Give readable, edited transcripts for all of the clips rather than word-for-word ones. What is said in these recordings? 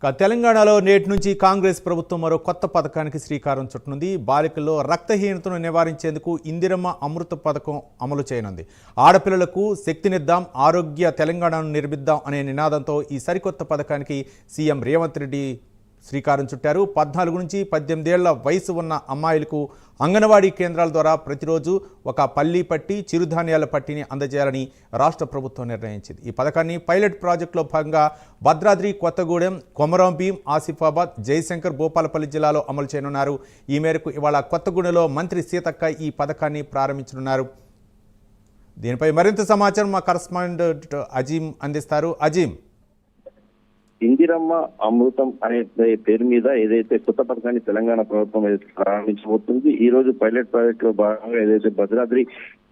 తెలంగాణలో నేటి నుంచి కాంగ్రెస్ ప్రభుత్వం మరో కొత్త పథకానికి శ్రీకారం చుట్టనుంది. బాలికల్లో రక్తహీనతను నివారించేందుకు ఇందిరమ్మ అమృత పథకం అమలు చేయనుంది. ఆడపిల్లలకు శక్తినిద్దాం, ఆరోగ్య తెలంగాణను నిర్మిద్దాం అనే నినాదంతో ఈ సరికొత్త పథకానికి సీఎం రేవంత్ రెడ్డి శ్రీకారం చుట్టారు. 14 నుంచి 18 ఏళ్ల వయసు ఉన్న అమ్మాయిలకు అంగన్వాడీ కేంద్రాల ద్వారా ప్రతిరోజు ఒక పల్లి పట్టి, చిరుధాన్యాల పట్టిని అందజేయాలని రాష్ట్ర ప్రభుత్వం నిర్ణయించింది. ఈ పథకాన్ని పైలట్ ప్రాజెక్టులో భాగంగా భద్రాద్రి, కొత్తగూడెం, కొమరంభీం, ఆసిఫాబాద్, జయశంకర్, భూపాలపల్లి జిల్లాలో అమలు చేయనున్నారు. ఈ మేరకు ఇవాళ కొత్తగూడెంలో మంత్రి సీతక్క ఈ పథకాన్ని ప్రారంభించనున్నారు. దీనిపై మరింత సమాచారం మా కరస్పాండెంట్ అజీం అందిస్తారు. అజీం, ఇందిరమ్మ అమృతం అనే పేరు మీద ఏదైతే కొత్త పథకాన్ని తెలంగాణ ప్రభుత్వం ప్రారంభించబోతుంది. ఈ రోజు పైలట్ ప్రాజెక్ట్ లో భాగంగా ఏదైతే భద్రాద్రి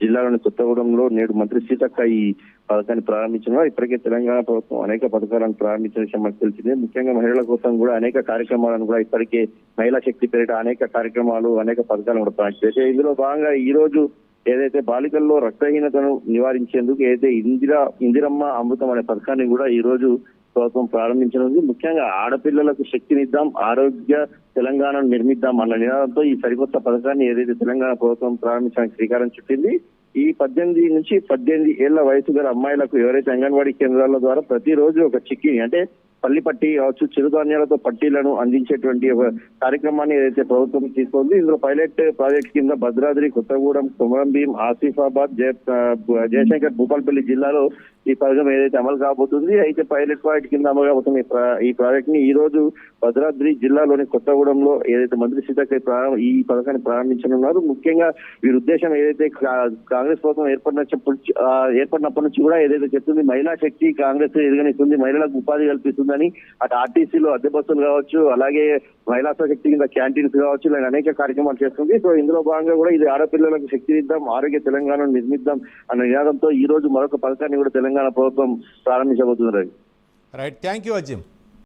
జిల్లాలోని కొత్తగూడెంలో నేడు మంత్రి సీతక్క ఈ పథకాన్ని ప్రారంభించిన ఇప్పటికే తెలంగాణ ప్రభుత్వం అనేక పథకాలను ప్రారంభించిన విషయం మనకు తెలిసిందే. ముఖ్యంగా మహిళల కోసం కూడా అనేక కార్యక్రమాలను కూడా ఇప్పటికే మహిళా శక్తి పేరిట అనేక కార్యక్రమాలు, అనేక పథకాలను కూడా ప్రారంభించారు. ఇందులో భాగంగా ఈ రోజు ఏదైతే బాలికల్లో రక్తహీనతను నివారించేందుకు ఏదైతే ఇందిరమ్మ అమృతం అనే పథకాన్ని కూడా ఈ రోజు ప్రభుత్వం ప్రారంభించనుంది. ముఖ్యంగా ఆడపిల్లలకు శక్తినిద్దాం, ఆరోగ్య తెలంగాణను నిర్మిద్దాం అన్న నినాదంతో ఈ సరికొత్త పథకాన్ని ఏదైతే తెలంగాణ ప్రభుత్వం ప్రారంభించడానికి శ్రీకారం చుట్టింది. ఈ 18 నుంచి 18 ఏళ్ల వయసు గల అమ్మాయిలకు ఎవరైతే అంగన్వాడీ కేంద్రాల ద్వారా ప్రతిరోజు ఒక చిక్కిని అంటే పల్లి పట్టి కావచ్చు, చిరుధాన్యాలతో పట్టీలను అందించేటువంటి ఒక కార్యక్రమాన్ని ఏదైతే ప్రభుత్వం తీసుకుంది. ఇందులో పైలట్ ప్రాజెక్ట్ కింద భద్రాద్రి, కొత్తగూడెం, కొమరంభీం, ఆసిఫాబాద్, జయశంకర్, భూపాలపల్లి జిల్లాలో ఈ పథకం ఏదైతే అమలు కాబోతుంది. అయితే పైలట్ ప్రాజెక్ట్ కింద అమలు కాబోతుంది ఈ ప్రాజెక్ట్ ని ఈ రోజు భద్రాద్రి జిల్లాలోని కొత్తగూడెంలో ఏదైతే మంత్రి సీతక్క ఈ పథకాన్ని ప్రారంభించనున్నారు. ముఖ్యంగా వీరి ఉద్దేశం ఏదైతే కాంగ్రెస్ ప్రభుత్వం ఏర్పడినప్పటి నుంచి కూడా ఏదైతే చెప్తుంది, మహిళా శక్తి కాంగ్రెస్ ఎదుగనిస్తుంది, మహిళలకు ఉపాధి కల్పిస్తుందని. అటు ఆర్టీసీలో అద్దె బస్సులు కావచ్చు, అలాగే మహిళా శక్తి కింద క్యాంటీన్స్ కావచ్చు, ఇలా అనేక కార్యక్రమాలు చేస్తుంది. సో ఇందులో భాగంగా కూడా ఇది ఆడపిల్లలకు శక్తినిద్దాం, ఆరోగ్య తెలంగాణను నిర్మిద్దాం అన్న నినాదంతో ఈ రోజు మరొక పథకాన్ని కూడా తెలంగాణ ప్రభుత్వం ప్రారంభించబోతున్నారు. Right, thank you Azeem.